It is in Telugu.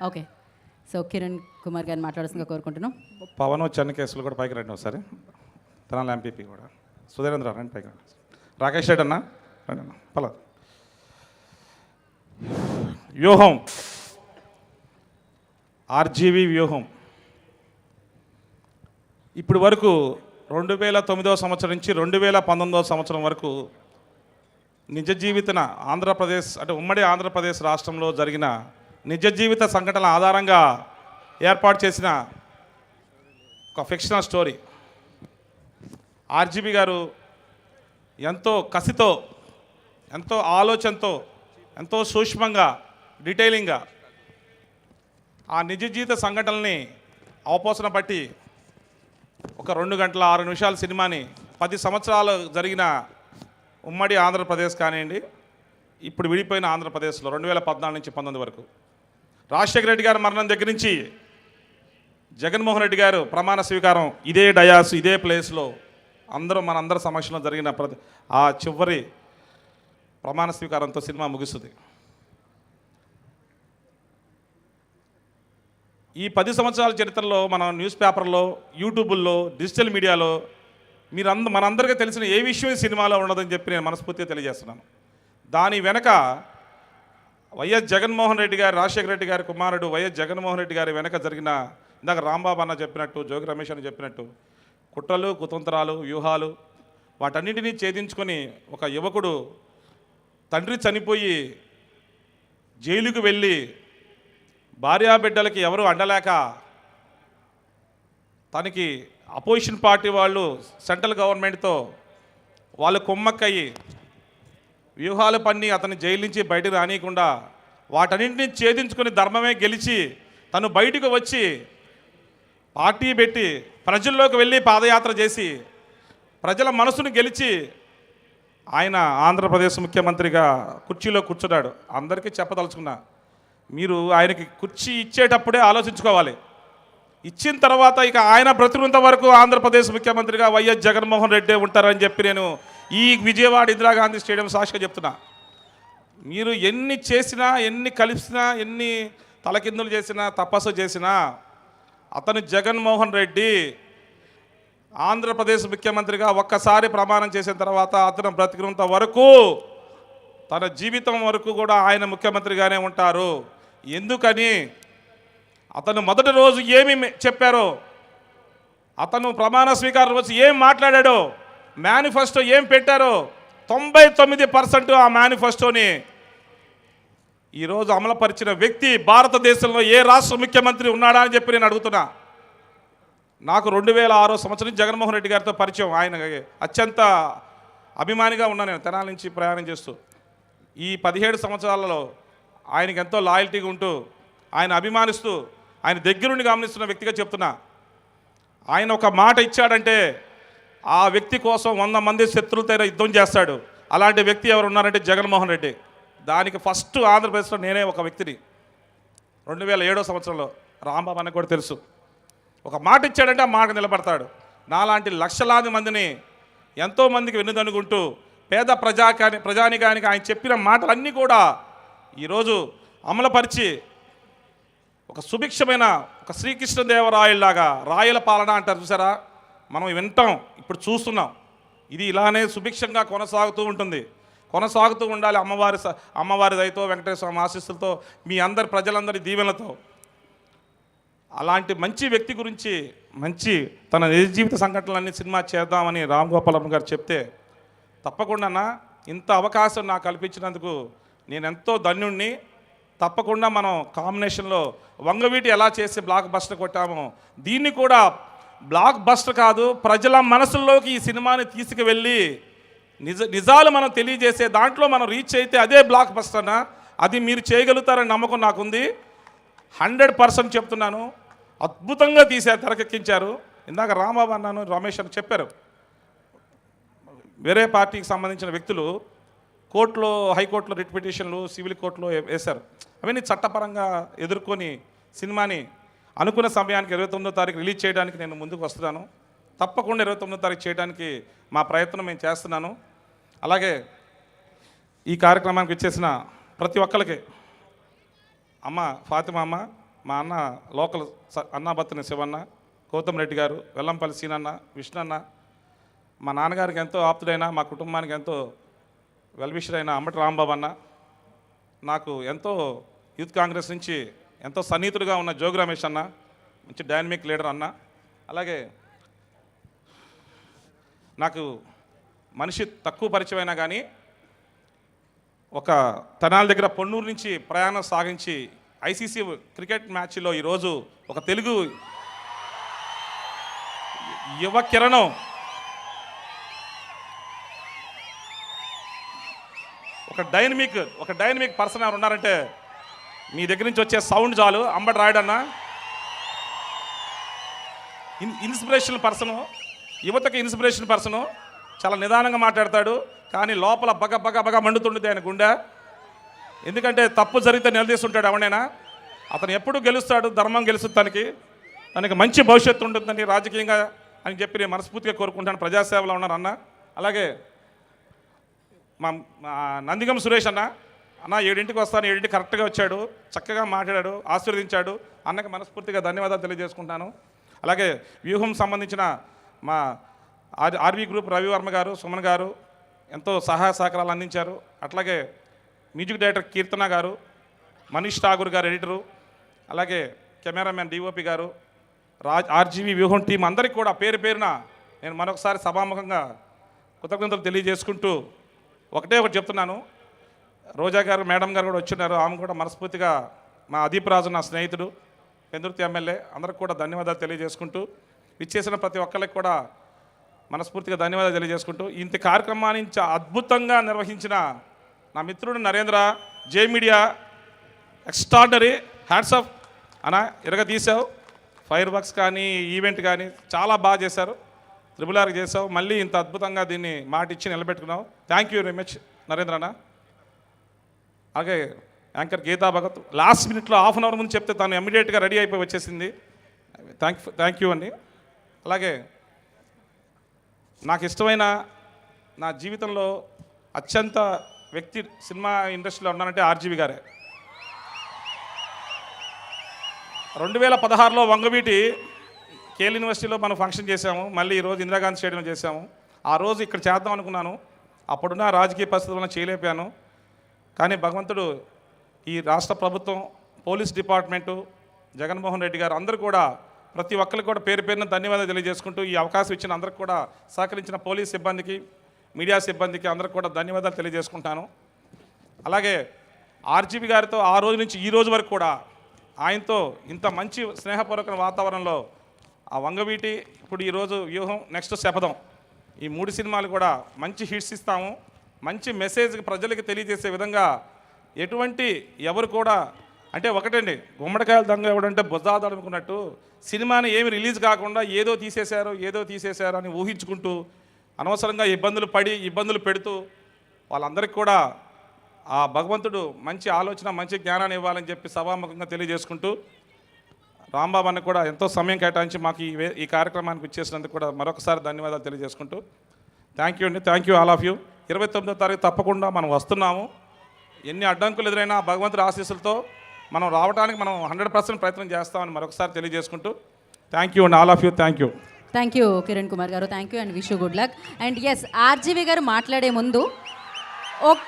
ఓకే. సో కిరణ్ కుమార్ గారిని మాట్లాడాల్సిందిగా కోరుకుంటున్నాం. పవన్ చెన్న కేసులు కూడా పైకి రండి ఒకసారి. తెనాలి ఎంపీపీ కూడా సుధీరేంద్ర రండి పైకి రండి. రాకేష్ రెడ్డి అన్న రండి అన్న పలా. వ్యూహం ఆర్జీవీ వ్యూహం ఇప్పటి వరకు 2009వ సంవత్సరం నుంచి 2019వ సంవత్సరం వరకు నిజ జీవిత ఆంధ్రప్రదేశ్ అంటే ఉమ్మడి ఆంధ్రప్రదేశ్ రాష్ట్రంలో జరిగిన నిజ జీవిత సంఘటనల ఆధారంగా ఏర్పాటు చేసిన ఒక ఫిక్షనల్ స్టోరీ. ఆర్జీబీ గారు ఎంతో కసితో, ఎంతో ఆలోచనతో, ఎంతో సూక్ష్మంగా, డీటెయిలింగ్గా ఆ నిజ జీవిత సంఘటనల్ని అవపోసన పట్టి ఒక 2 గంటల 6 నిమిషాల సినిమాని 10 సంవత్సరాలు జరిగిన ఉమ్మడి ఆంధ్రప్రదేశ్ కానివ్వండి, ఇప్పుడు విడిపోయిన ఆంధ్రప్రదేశ్లో 2014 నుంచి 19 వరకు రాజశేఖర రెడ్డి గారి మరణం దగ్గర నుంచి జగన్మోహన్ రెడ్డి గారు ప్రమాణ స్వీకారం ఇదే డయాస్ ఇదే ప్లేస్లో మనందరి సమక్షంలో జరిగిన ఆ చివరి ప్రమాణ స్వీకారంతో సినిమా ముగుస్తుంది. ఈ 10 సంవత్సరాల చరిత్రలో మనం న్యూస్ పేపర్లో, యూట్యూబుల్లో, డిజిటల్ మీడియాలో మనందరికీ తెలిసిన ఏ విషయం ఈ సినిమాలో ఉండదని చెప్పి నేను మనస్ఫూర్తిగా తెలియజేస్తున్నాను. దాని వెనక వైఎస్ జగన్మోహన్ రెడ్డి గారు, రాజశేఖర రెడ్డి గారి కుమారుడు వైఎస్ జగన్మోహన్ రెడ్డి గారి వెనక జరిగిన, ఇందాక రాంబాబు అన్న చెప్పినట్టు, జోగి రమేష్ అని చెప్పినట్టు, కుట్రలు, కుతంత్రాలు, వ్యూహాలు, వాటన్నింటినీ ఛేదించుకొని ఒక యువకుడు తండ్రి చనిపోయి జైలుకు వెళ్ళి భార్యాబిడ్డలకి ఎవరు అండలేక తనకి అపోజిషన్ పార్టీ వాళ్ళు సెంట్రల్ గవర్నమెంట్తో వాళ్ళు కుమ్మక్కయ్యి వ్యూహాలు పన్ని అతని జైలు నుంచి బయటకు రానియకుండా వాటన్నింటినీ ఛేదించుకొని ధర్మమే గెలిచి తను బయటకు వచ్చి పార్టీ పెట్టి ప్రజల్లోకి వెళ్ళి పాదయాత్ర చేసి ప్రజల మనసును గెలిచి ఆయన ఆంధ్రప్రదేశ్ ముఖ్యమంత్రిగా కుర్చీలో కూర్చున్నాడు. అందరికీ చెప్పదలుచుకున్నా, మీరు ఆయనకి కుర్చీ ఇచ్చేటప్పుడే ఆలోచించుకోవాలి. ఇచ్చిన తర్వాత ఇక ఆయన బ్రతికినంత వరకు ఆంధ్రప్రదేశ్ ముఖ్యమంత్రిగా వైఎస్ జగన్మోహన్ రెడ్డి ఉంటారని చెప్పి నేను ఈ విజయవాడ ఇందిరాగాంధీ స్టేడియం సాక్షిగా చెప్తున్నా. మీరు ఎన్ని చేసినా, ఎన్ని కలిసినా, ఎన్ని తలకిందులు చేసినా, తపస్సు చేసినా అతను జగన్మోహన్ రెడ్డి ఆంధ్రప్రదేశ్ ముఖ్యమంత్రిగా ఒక్కసారి ప్రమాణం చేసిన తర్వాత అతను బ్రతికినంత వరకు తన జీవితం వరకు కూడా ఆయన ముఖ్యమంత్రిగానే ఉంటారు. ఎందుకని అతను మొదటి రోజు ఏమి చెప్పారో, అతను ప్రమాణ స్వీకారం రోజు ఏం మాట్లాడాడో, మేనిఫెస్టో ఏం పెట్టారో 99% ఆ మేనిఫెస్టోని ఈరోజు అమలుపరిచిన వ్యక్తి భారతదేశంలో ఏ రాష్ట్ర ముఖ్యమంత్రి ఉన్నాడా అని చెప్పి నేను అడుగుతున్నా. నాకు 2006 సంవత్సరం జగన్మోహన్ రెడ్డి గారితో పరిచయం. ఆయన అత్యంత అభిమానిగా ఉన్నాను నేను తెనాలి నుంచి ప్రయాణం చేస్తూ. ఈ 17 సంవత్సరాలలో ఆయనకి ఎంతో లాయల్టీగా ఉంటూ, ఆయన అభిమానిస్తూ, ఆయన దగ్గరుండి గమనిస్తున్న వ్యక్తిగా చెప్తున్నా. ఆయన ఒక మాట ఇచ్చాడంటే ఆ వ్యక్తి కోసం 100 మంది శత్రులతో యుద్ధం చేస్తాడు. అలాంటి వ్యక్తి ఎవరు ఉన్నారంటే జగన్మోహన్ రెడ్డి. దానికి ఫస్ట్ ఆంధ్రప్రదేశ్లో నేనే ఒక వ్యక్తిని. 2007 సంవత్సరంలో రాంబాబు అన్నకు కూడా తెలుసు. ఒక మాట ఇచ్చాడంటే ఆ మాట నిలబడతాడు. నాలాంటి లక్షలాది మందిని ఎంతోమందికి వెన్నుదనుకుంటూ పేద ప్రజానికానికి ఆయన చెప్పిన మాటలన్నీ కూడా ఈరోజు అమలుపరిచి ఒక సుభిక్షమైన ఒక శ్రీకృష్ణదేవరాయల్లాగా, రాయల పాలన అంటారు చూసారా, మనం వింటాం, ఇప్పుడు చూస్తున్నాం. ఇది ఇలానే సుభిక్షంగా కొనసాగుతూ ఉంటుంది, కొనసాగుతూ ఉండాలి. అమ్మవారి దయతో, వెంకటేశ్వర స్వామి ఆశీస్సులతో, మీ అందరి ప్రజలందరి దీవెనలతో. అలాంటి మంచి వ్యక్తి గురించి మంచి తన నిజ జీవిత సంఘటనలన్నీ సినిమా చేద్దామని రామ్ గోపాల్ గారు చెప్తే తప్పకుండా ఇంత అవకాశం నాకు కల్పించినందుకు నేను ఎంతో ధన్యుణ్ణి. తప్పకుండా మనం కాంబినేషన్లో వంగవీటి ఎలా చేసి బ్లాక్ బస్టర్ కొట్టామో దీన్ని కూడా బ్లాక్ బస్టర్ కాదు, ప్రజల మనసుల్లోకి ఈ సినిమాని తీసుకువెళ్ళి నిజాలు మనం తెలియజేసే దాంట్లో మనం రీచ్ అయితే అదే బ్లాక్ బస్టర్నా. అది మీరు చేయగలుగుతారని నమ్మకం నాకుంది. 100% చెప్తున్నాను. అద్భుతంగా తెరకెక్కించారు. ఇందాక రాంబాబు అన్నాను, రమేష్ అని చెప్పారు. వేరే పార్టీకి సంబంధించిన వ్యక్తులు కోర్టులో, హైకోర్టులో రిట్ పిటిషన్లు, సివిల్ కోర్టులో వేశారు. అవన్నీ చట్టపరంగా ఎదుర్కొని సినిమాని అనుకున్న సమయానికి 29వ తారీఖు రిలీజ్ చేయడానికి నేను ముందుకు వస్తున్నాను. తప్పకుండా 29వ తారీఖు చేయడానికి మా ప్రయత్నం మేము చేస్తున్నాను. అలాగే ఈ కార్యక్రమానికి ఇచ్చేసిన ప్రతి ఒక్కరికి అమ్మ ఫాతిమా అమ్మ, మా అన్న లోకల్ అన్నాబత్తిని శివన్న, గౌతమ్ రెడ్డి గారు, వెల్లంపల్లి సీనన్న, విష్ణన్న, మా నాన్నగారికి ఎంతో ఆప్తుడైన, మా కుటుంబానికి ఎంతో వెల్విషర్ అయిన అంబటి రాంబాబు అన్న, నాకు ఎంతో యూత్ కాంగ్రెస్ నుంచి ఎంతో సన్నిహితుడిగా ఉన్న జోగి రమేష్ అన్న, మంచి డైనమిక్ లీడర్ అన్న, అలాగే నాకు మనిషి తక్కువ పరిచయం అయినా కానీ ఒక తెనాలి దగ్గర పొన్నూరు నుంచి ప్రయాణం సాగించి ఐసీసీ క్రికెట్ మ్యాచ్లో ఈరోజు ఒక తెలుగు యువ కిరణం ఒక డైనమిక్ పర్సన్ ఎవరు ఉన్నారంటే మీ దగ్గర నుంచి వచ్చే సౌండ్ చాలు. అంబటి రాయుడన్న ఇన్స్పిరేషన్ పర్సను, యువతకి ఇన్స్పిరేషన్ పర్సను. చాలా నిదానంగా మాట్లాడతాడు, కానీ లోపల బగ మండుతుంటుంది ఆయన గుండె. ఎందుకంటే తప్పు జరిగితే నిలదీస్తుంటాడు ఎవడైనా. అతను ఎప్పుడు గెలుస్తాడు, ధర్మం గెలుస్తుంది, తనకి మంచి భవిష్యత్తు ఉంటుందని రాజకీయంగా అని చెప్పి నేను మనస్ఫూర్తిగా కోరుకుంటాను. ప్రజాసేవలో ఉన్నారు అన్న. అలాగే మా నందిగం సురేష్ అన్న 7ంటికి వస్తాను, 7ంటికి కరెక్ట్గా వచ్చాడు, చక్కగా మాట్లాడాడు, ఆశీర్వదించాడు. అన్నకి మనస్ఫూర్తిగా ధన్యవాదాలు తెలియజేసుకుంటాను. అలాగే వ్యూహం సంబంధించిన మా ఆర్వీ గ్రూప్ రవివర్మ గారు, సుమన్ గారు ఎంతో సహాయ సహకారాలు అందించారు. అట్లాగే మ్యూజిక్ డైరెక్టర్ కీర్తన గారు, మనీష్ ఠాగూర్ గారు ఎడిటరు, అలాగే కెమెరామెన్ డిఓపి గారు, ఆర్జీవీ వ్యూహం టీం అందరికీ కూడా పేరు పేరున నేను మరొకసారి సభాముఖంగా కృతజ్ఞతలు తెలియజేసుకుంటూ ఒకటే చెప్తున్నాను. రోజా గారు, మేడం గారు కూడా వచ్చిన్నారు. ఆమె కూడా మనస్ఫూర్తిగా మా అదీప్ రాజు నా స్నేహితుడు, పెందుర్తి ఎమ్మెల్యే, అందరికి కూడా ధన్యవాదాలు తెలియజేసుకుంటూ విచ్చేసిన ప్రతి ఒక్కరికి కూడా మనస్ఫూర్తిగా ధన్యవాదాలు తెలియజేసుకుంటూ ఇంత కార్యక్రమాన్ని అద్భుతంగా నిర్వహించిన నా మిత్రుడు నరేంద్ర, జే మీడియా, ఎక్స్ట్రాడినరీ, హ్యాట్స్ ఆఫ్ అన్న. తీసావు ఫైర్ వర్క్స్ కానీ ఈవెంట్ కానీ చాలా బాగా చేశారు. త్రిబుల్ చేసావు, మళ్ళీ ఇంత అద్భుతంగా దీన్ని మాట ఇచ్చి నిలబెట్టుకున్నావు. Thank you very much Narendra అన్న. అలాగే యాంకర్ గీతా భగత్ లాస్ట్ మినిట్లో హాఫ్ అన్ అవర్ ముందు చెప్తే తను ఇమ్మీడియట్గా రెడీ అయిపోయి వచ్చేసింది. థ్యాంక్ యూ అండి. అలాగే నాకు ఇష్టమైన నా జీవితంలో అత్యంత వ్యక్తి సినిమా ఇండస్ట్రీలో ఉన్నానంటే ఆర్జీవి గారే. 2016లో వంగవీటి కేఎల్ యూనివర్సిటీలో మనం ఫంక్షన్ చేసాము. మళ్ళీ ఈరోజు ఇందిరాగాంధీ స్టేడియంలో చేసాము. ఆ రోజు ఇక్కడ చేద్దాం అనుకున్నాను. అప్పుడున్న రాజకీయ పరిస్థితుల వల్ల చేయలేపాను. కానీ భగవంతుడు, ఈ రాష్ట్ర ప్రభుత్వం, పోలీస్ డిపార్ట్మెంటు, జగన్మోహన్ రెడ్డి గారు అందరూ కూడా ప్రతి ఒక్కరికి కూడా పేరు పేరున ధన్యవాదాలు తెలియజేసుకుంటూ ఈ అవకాశం ఇచ్చిన అందరికి కూడా సహకరించిన పోలీస్ సిబ్బందికి, మీడియా సిబ్బందికి అందరికి కూడా ధన్యవాదాలు తెలియజేసుకుంటాను. అలాగే ఆర్జీవి గారితో ఆ రోజు నుంచి ఈ రోజు వరకు కూడా ఆయనతో ఇంత మంచి స్నేహపూర్వక వాతావరణంలో ఆ వంగవీటి, ఇప్పుడు ఈరోజు వ్యూహం, నెక్స్ట్ శపథం, ఈ 3 సినిమాలు కూడా మంచి హిట్స్ ఇస్తాము. మంచి మెసేజ్ ప్రజలకి తెలియజేసే విధంగా ఎటువంటి ఎవరు కూడా అంటే ఒకటండి, గుమ్మడికాయల దొంగ ఎవడంటే బుజ్జాదనుకున్నట్టు సినిమాని ఏమి రిలీజ్ కాకుండా ఏదో తీసేశారు అని ఊహించుకుంటూ అనవసరంగా ఇబ్బందులు పెడుతూ వాళ్ళందరికీ కూడా ఆ భగవంతుడు మంచి ఆలోచన, మంచి జ్ఞానాన్ని ఇవ్వాలని చెప్పి సభాముఖంగా తెలియజేసుకుంటూ రాంబాబు అన్న కూడా ఎంతో సమయం కేటాయించి మాకు ఈ కార్యక్రమానికి ఇచ్చేసినందుకు కూడా మరొకసారి ధన్యవాదాలు తెలియజేసుకుంటూ థ్యాంక్ యూ అండి. Thank you all of you. 29వ తారీఖు తప్పకుండా మనం వస్తున్నాము. ఎన్ని అడ్డంకులు ఎదురైనా భగవంతుడి ఆశీస్సులతో మనం రావడానికి మనం 100% ప్రయత్నం చేస్తామని మరొకసారి తెలియజేసుకుంటూ థ్యాంక్ యూ అండి all of you. Thank you Kiran Kumar గారు. Thank you and wish you good luck. And yes, RGV గారు మాట్లాడే ముందు ఒక్క